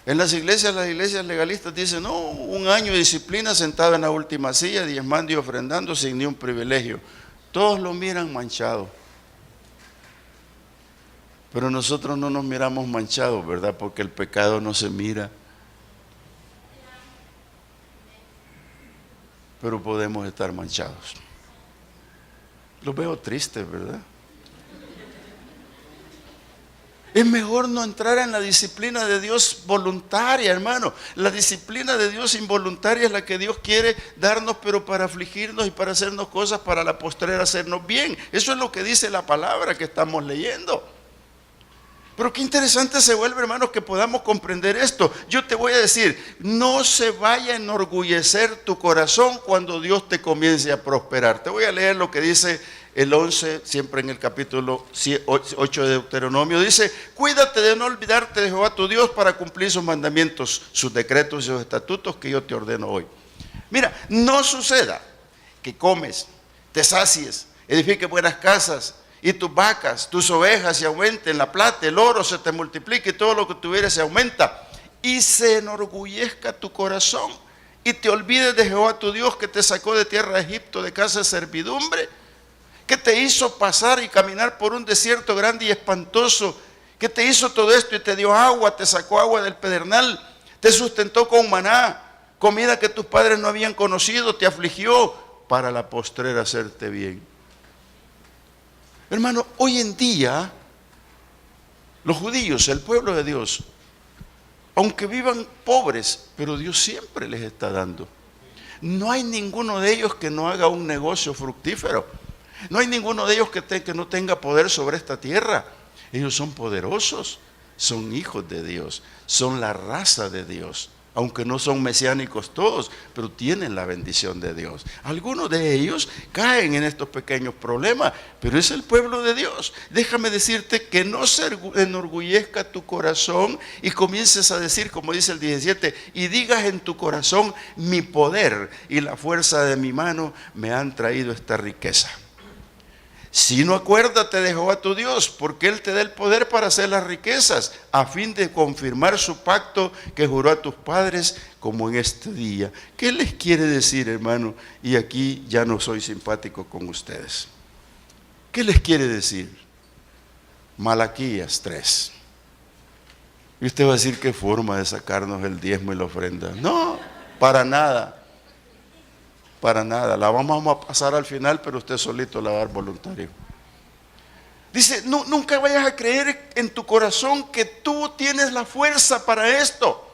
En las iglesias legalistas dicen, no, 1 año de disciplina sentado en la última silla, diezmando y ofrendando sin ni un privilegio. Todos lo miran manchado. Pero nosotros no nos miramos manchados, ¿verdad? Porque el pecado no se mira. Pero podemos estar manchados. Lo veo triste, ¿verdad? Es mejor no entrar en la disciplina de Dios voluntaria, hermano. La disciplina de Dios involuntaria es la que Dios quiere darnos, pero para afligirnos y para hacernos cosas, para la postrera hacernos bien. Eso es lo que dice la palabra que estamos leyendo. Pero qué interesante se vuelve, hermanos, que podamos comprender esto. Yo te voy a decir, no se vaya a enorgullecer tu corazón cuando Dios te comience a prosperar. Te voy a leer lo que dice el 11, siempre en el capítulo 8 de Deuteronomio. Dice, cuídate de no olvidarte de Jehová tu Dios para cumplir sus mandamientos, sus decretos y sus estatutos que yo te ordeno hoy. Mira, no suceda que comes, te sacies, edifiques buenas casas, y tus vacas, tus ovejas se aumenten, la plata, el oro se te multiplique, y todo lo que tuvieras se aumenta, y se enorgullezca tu corazón, y te olvides de Jehová tu Dios, que te sacó de tierra de Egipto, de casa de servidumbre, que te hizo pasar y caminar por un desierto grande y espantoso, que te hizo todo esto y te dio agua, te sacó agua del pedernal, te sustentó con maná, comida que tus padres no habían conocido, te afligió para la postrera hacerte bien. Hermano, hoy en día, los judíos, el pueblo de Dios, aunque vivan pobres, pero Dios siempre les está dando. No hay ninguno de ellos que no haga un negocio fructífero. No hay ninguno de ellos que no tenga poder sobre esta tierra. Ellos son poderosos, son hijos de Dios, son la raza de Dios. aunque no son mesiánicos todos, pero tienen la bendición de Dios. Algunos de ellos caen en estos pequeños problemas, pero es el pueblo de Dios. Déjame decirte que no se enorgullezca tu corazón y comiences a decir, como dice el 17, y digas en tu corazón, mi poder y la fuerza de mi mano me han traído esta riqueza. Sino acuérdate de Jehová tu Dios, porque Él te da el poder para hacer las riquezas, a fin de confirmar su pacto que juró a tus padres, como en este día. ¿Qué les quiere decir, hermano? Y aquí ya no soy simpático con ustedes. ¿Qué les quiere decir? Malaquías 3. Y usted va a decir, ¿qué forma de sacarnos el diezmo y la ofrenda? No, para nada. Para nada, la vamos a pasar al final, pero usted solito la va a dar voluntario. Dice, no, nunca vayas a creer en tu corazón que tú tienes la fuerza para esto.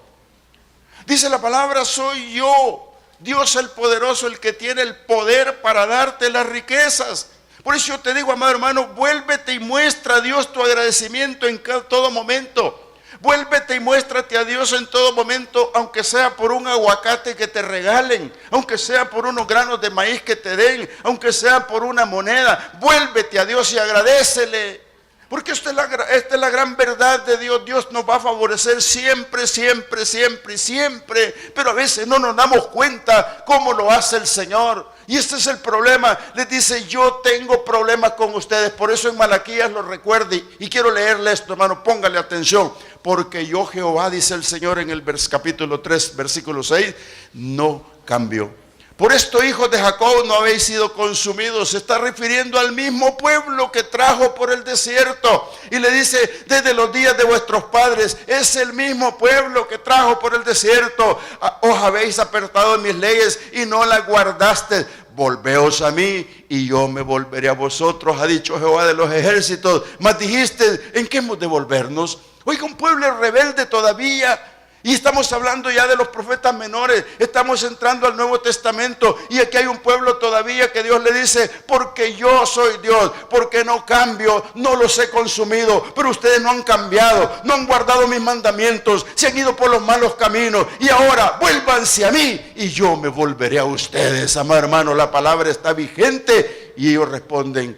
Dice la palabra, soy yo, Dios el poderoso, el que tiene el poder para darte las riquezas. Por eso yo te digo, amado hermano, vuélvete y muestra a Dios tu agradecimiento en todo momento. Vuélvete y muéstrate a Dios en todo momento, aunque sea por un aguacate que te regalen, aunque sea por unos granos de maíz que te den, aunque sea por una moneda. Vuélvete a Dios y agradécele. Porque esta es la gran verdad de Dios. Dios nos va a favorecer siempre, siempre, siempre, siempre. Pero a veces no nos damos cuenta cómo lo hace el Señor. Y este es el problema. Les dice, yo tengo problemas con ustedes. Por eso en Malaquías lo recuerde. Y quiero leerle esto, hermano, póngale atención. Porque yo, Jehová, dice el Señor en el capítulo 3, versículo 6, no cambio. Por esto, hijos de Jacob, no habéis sido consumidos. Se está refiriendo al mismo pueblo que trajo por el desierto. Y le dice, desde los días de vuestros padres, es el mismo pueblo que trajo por el desierto. Os habéis apartado de mis leyes y no las guardaste. Volveos a mí y yo me volveré a vosotros, ha dicho Jehová de los ejércitos. Mas dijiste, ¿en qué hemos de volvernos? Oiga, un pueblo rebelde todavía. Y estamos hablando ya de los profetas menores, estamos entrando al Nuevo Testamento y aquí hay un pueblo todavía que Dios le dice, porque yo soy Dios, porque no cambio, no los he consumido, pero ustedes no han cambiado, no han guardado mis mandamientos, se han ido por los malos caminos y ahora vuélvanse a mí y yo me volveré a ustedes. Amado hermano, la palabra está vigente y ellos responden,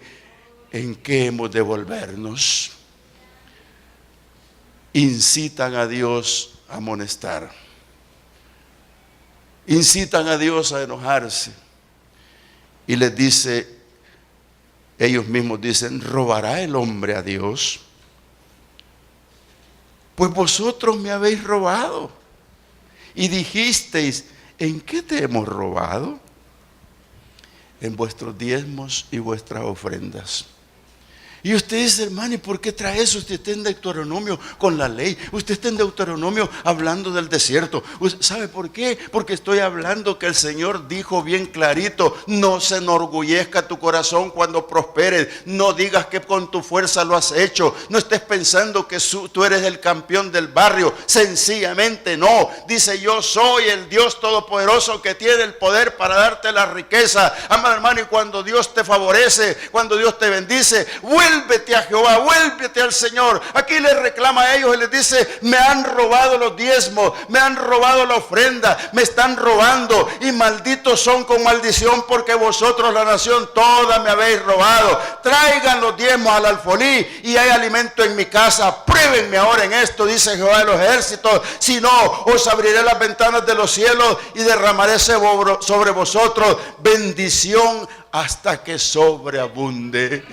¿en qué hemos de volvernos? Incitan a Dios a amonestar, incitan a Dios a enojarse y les dice, ellos mismos dicen, ¿robará el hombre a Dios? Pues vosotros me habéis robado y dijisteis, ¿en qué te hemos robado? En vuestros diezmos y vuestras ofrendas. Y usted dice, hermano, ¿y por qué trae eso? Usted está en Deuteronomio con la ley. Usted está en Deuteronomio hablando del desierto. ¿Sabe por qué? Porque estoy hablando que el Señor dijo bien clarito, no se enorgullezca tu corazón cuando prosperes. No digas que con tu fuerza lo has hecho. No estés pensando que tú eres el campeón del barrio. Sencillamente no. Dice, yo soy el Dios todopoderoso que tiene el poder para darte la riqueza. Amado hermano, y cuando Dios te favorece, cuando Dios te bendice, vuélvete a Jehová, vuélvete al Señor. Aquí les reclama a ellos y les dice, me han robado los diezmos, me han robado la ofrenda, me están robando y malditos son con maldición porque vosotros la nación toda me habéis robado. Traigan los diezmos al alfolí y hay alimento en mi casa. Pruébenme ahora en esto, dice Jehová de los ejércitos. Si no, os abriré las ventanas de los cielos y derramaré sobre vosotros bendición hasta que sobreabunde.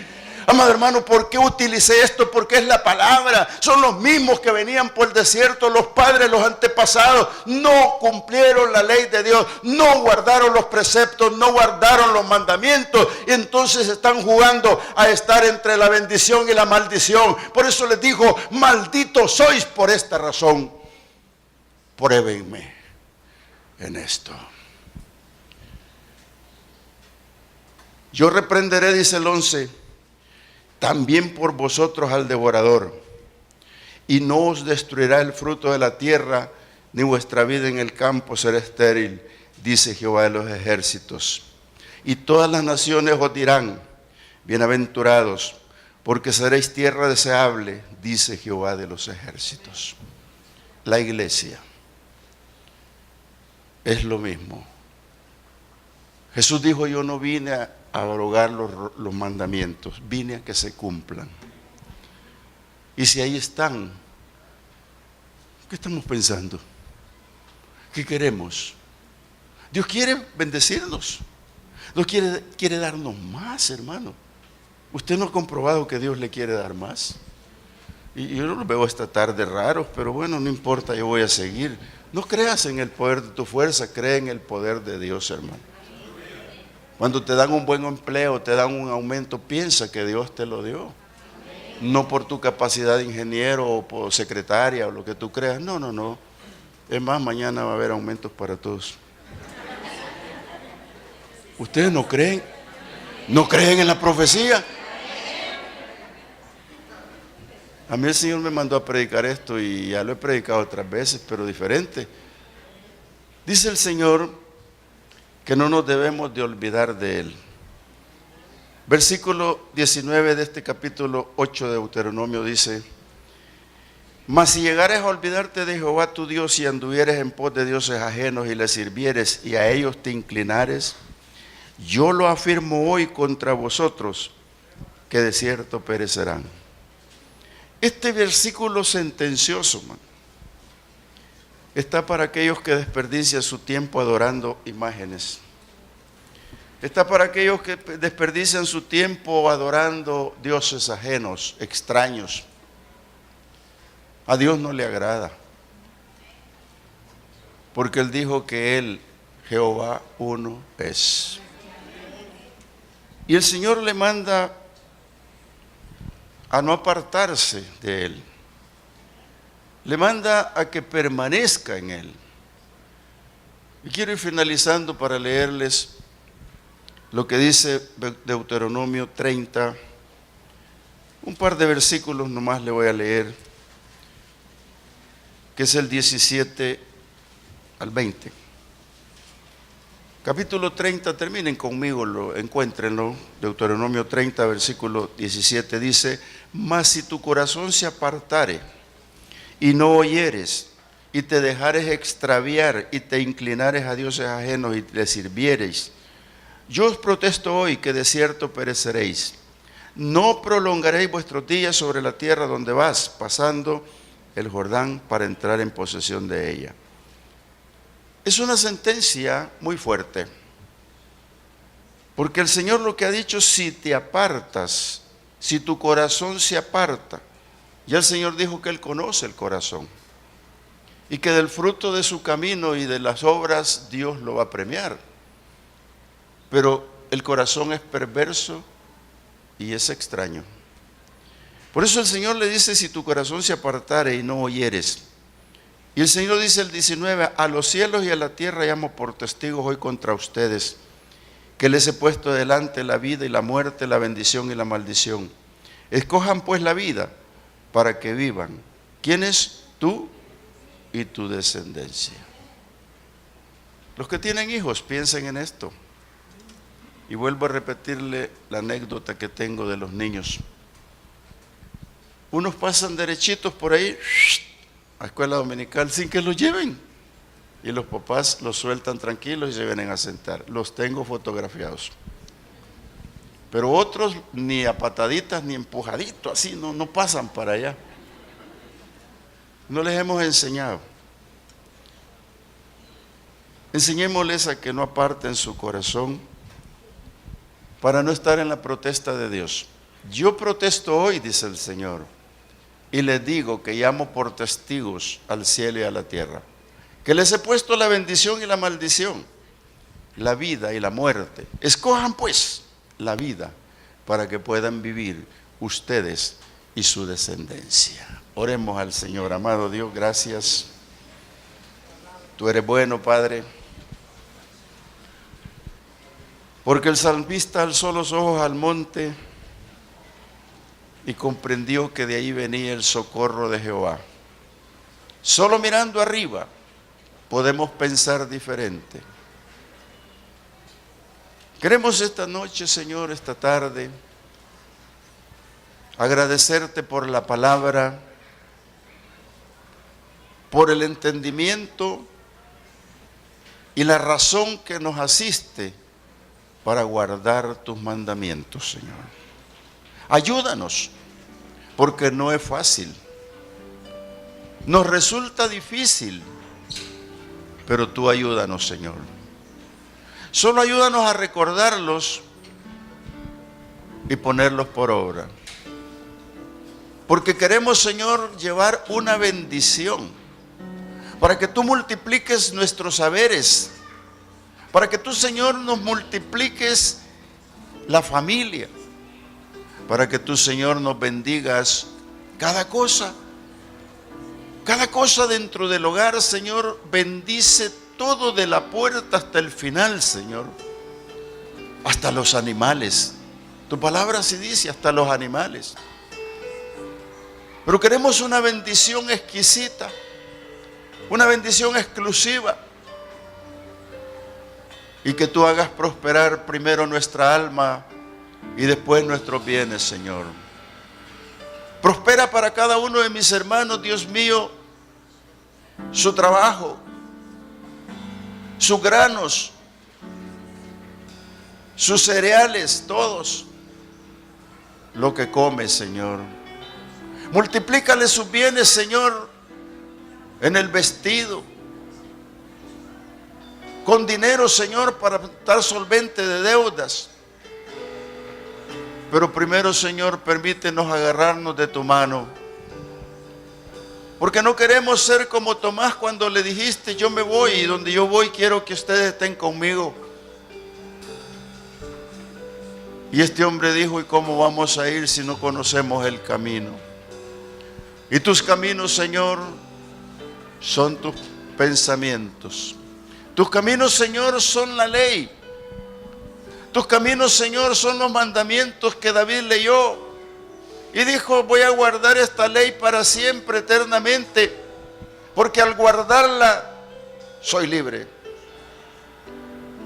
Amado hermano, ¿por qué utilicé esto? Porque es la palabra. Son los mismos que venían por el desierto. Los padres, los antepasados, no cumplieron la ley de Dios. No guardaron los preceptos, no guardaron los mandamientos. Y entonces están jugando a estar entre la bendición y la maldición. Por eso les dijo, malditos sois por esta razón. Pruébenme en esto. Yo reprenderé, dice el 11, también por vosotros al devorador, y no os destruirá el fruto de la tierra, ni vuestra vida en el campo será estéril, dice Jehová de los ejércitos. Y todas las naciones os dirán, bienaventurados, porque seréis tierra deseable, dice Jehová de los ejércitos. La iglesia, es lo mismo. Jesús dijo, yo no vine a abrogar los mandamientos, vine a que se cumplan. Y si ahí están, ¿qué estamos pensando? ¿Qué queremos? Dios quiere bendecirnos. Dios quiere darnos más, hermano. ¿Usted no ha comprobado que Dios le quiere dar más? Y yo no lo veo esta tarde raros, pero bueno, no importa, yo voy a seguir. No creas en el poder de tu fuerza, cree en el poder de Dios, hermano. Cuando te dan un buen empleo, te dan un aumento, piensa que Dios te lo dio. No por tu capacidad de ingeniero o por secretaria o lo que tú creas. No, no, no. Es más, mañana va a haber aumentos para todos. ¿Ustedes no creen? ¿No creen en la profecía? A mí el Señor me mandó a predicar esto y ya lo he predicado otras veces, pero diferente. Dice el Señor que no nos debemos de olvidar de Él. Versículo 19 de este capítulo 8 de Deuteronomio dice: mas si llegares a olvidarte de Jehová tu Dios y anduvieres en pos de dioses ajenos y les sirvieres y a ellos te inclinares, yo lo afirmo hoy contra vosotros, que de cierto perecerán. Este versículo sentencioso, man, está para aquellos que desperdician su tiempo adorando imágenes. Está para aquellos que desperdician su tiempo adorando dioses ajenos, extraños. A Dios no le agrada, porque Él dijo que Él, Jehová, uno es. Y el Señor le manda a no apartarse de Él. Le manda a que permanezca en Él. Y quiero ir finalizando para leerles lo que dice Deuteronomio 30. Un par de versículos nomás le voy a leer, que es el 17 al 20. Capítulo 30, terminen conmigo, encuéntrenlo. Deuteronomio 30, versículo 17 dice: mas si tu corazón se apartare y no oyeres, y te dejares extraviar, y te inclinares a dioses ajenos, y les sirviereis, yo os protesto hoy que de cierto pereceréis. No prolongaréis vuestros días sobre la tierra donde vas, pasando el Jordán para entrar en posesión de ella. Es una sentencia muy fuerte, porque el Señor lo que ha dicho: si te apartas, si tu corazón se aparta. Ya el Señor dijo que Él conoce el corazón y que del fruto de su camino y de las obras Dios lo va a premiar. Pero el corazón es perverso y es extraño. Por eso el Señor le dice: si tu corazón se apartare y no oyeres. Y el Señor dice el 19: a los cielos y a la tierra llamo por testigos hoy contra ustedes, que les he puesto delante la vida y la muerte, la bendición y la maldición. Escojan pues la vida para que vivan. ¿Quiénes? Tú y tu descendencia. Los que tienen hijos, piensen en esto. Y vuelvo a repetirle la anécdota que tengo de los niños. Unos pasan derechitos por ahí a escuela dominical sin que los lleven. Y los papás los sueltan tranquilos y se vienen a sentar. Los tengo fotografiados. Pero otros ni a pataditas ni empujaditos, así no pasan para allá. No les hemos enseñado. Enseñémosles a que no aparten su corazón para no estar en la protesta de Dios. Yo protesto hoy, dice el Señor, y les digo que llamo por testigos al cielo y a la tierra, que les he puesto la bendición y la maldición, la vida y la muerte. Escojan pues la vida para que puedan vivir ustedes y su descendencia. Oremos al Señor. Amado Dios, gracias. Tú eres bueno, Padre, porque el salmista alzó los ojos al monte y comprendió que de ahí venía el socorro de Jehová. Solo mirando arriba podemos pensar diferente. Queremos esta noche, Señor, esta tarde, agradecerte por la palabra, por el entendimiento y la razón que nos asiste para guardar tus mandamientos, Señor. Ayúdanos, porque no es fácil. Nos resulta difícil, pero tú ayúdanos, Señor. Solo ayúdanos a recordarlos y ponerlos por obra. Porque queremos, Señor, llevar una bendición para que tú multipliques nuestros saberes, para que tú, Señor, nos multipliques la familia, para que tú, Señor, nos bendigas cada cosa dentro del hogar, Señor. Bendice todo de la puerta hasta el final, Señor, hasta los animales. Tu palabra sí dice, hasta los animales. Pero queremos una bendición exquisita, una bendición exclusiva, y que tú hagas prosperar primero nuestra alma y después nuestros bienes, Señor. Prospera para cada uno de mis hermanos, Dios mío, su trabajo, sus granos, sus cereales, todos, lo que come, Señor. Multiplícale sus bienes, Señor, en el vestido, con dinero, Señor, para estar solvente de deudas. Pero primero, Señor, permítenos agarrarnos de tu mano, porque no queremos ser como Tomás cuando le dijiste: yo me voy y donde yo voy quiero que ustedes estén conmigo. Y este hombre dijo: ¿y cómo vamos a ir si no conocemos el camino? Y tus caminos, Señor, son tus pensamientos. Tus caminos, Señor, son la ley. Tus caminos, Señor, son los mandamientos que David leyó y dijo: voy a guardar esta ley para siempre, eternamente, porque al guardarla soy libre.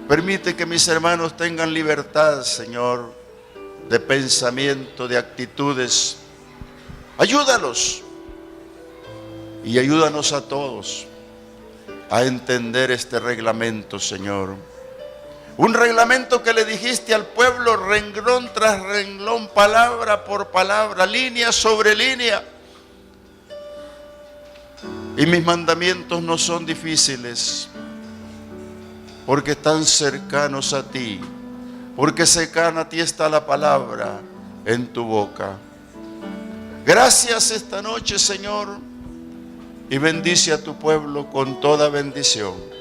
Permite que mis hermanos tengan libertad, Señor, de pensamiento, de actitudes. Ayúdalos y ayúdanos a todos a entender este reglamento, Señor. Un reglamento que le dijiste al pueblo renglón tras renglón, palabra por palabra, línea sobre línea. Y mis mandamientos no son difíciles, porque están cercanos a ti, porque cercana a ti está la palabra en tu boca. Gracias esta noche, Señor, y bendice a tu pueblo con toda bendición.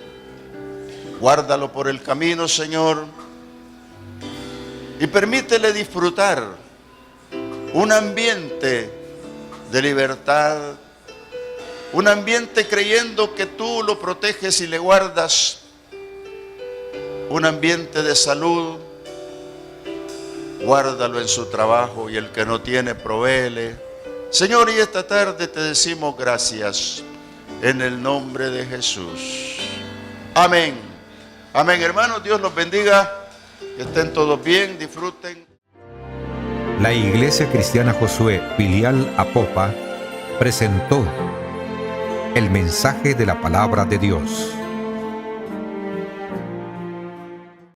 Guárdalo por el camino, Señor, y permítele disfrutar un ambiente de libertad, un ambiente creyendo que tú lo proteges y le guardas, un ambiente de salud. Guárdalo en su trabajo, y el que no tiene, provéele. Señor, y esta tarde te decimos gracias en el nombre de Jesús. Amén. Amén, hermanos. Dios los bendiga. Que estén todos bien, disfruten. La Iglesia Cristiana Josué, filial Apopa, presentó el mensaje de la palabra de Dios.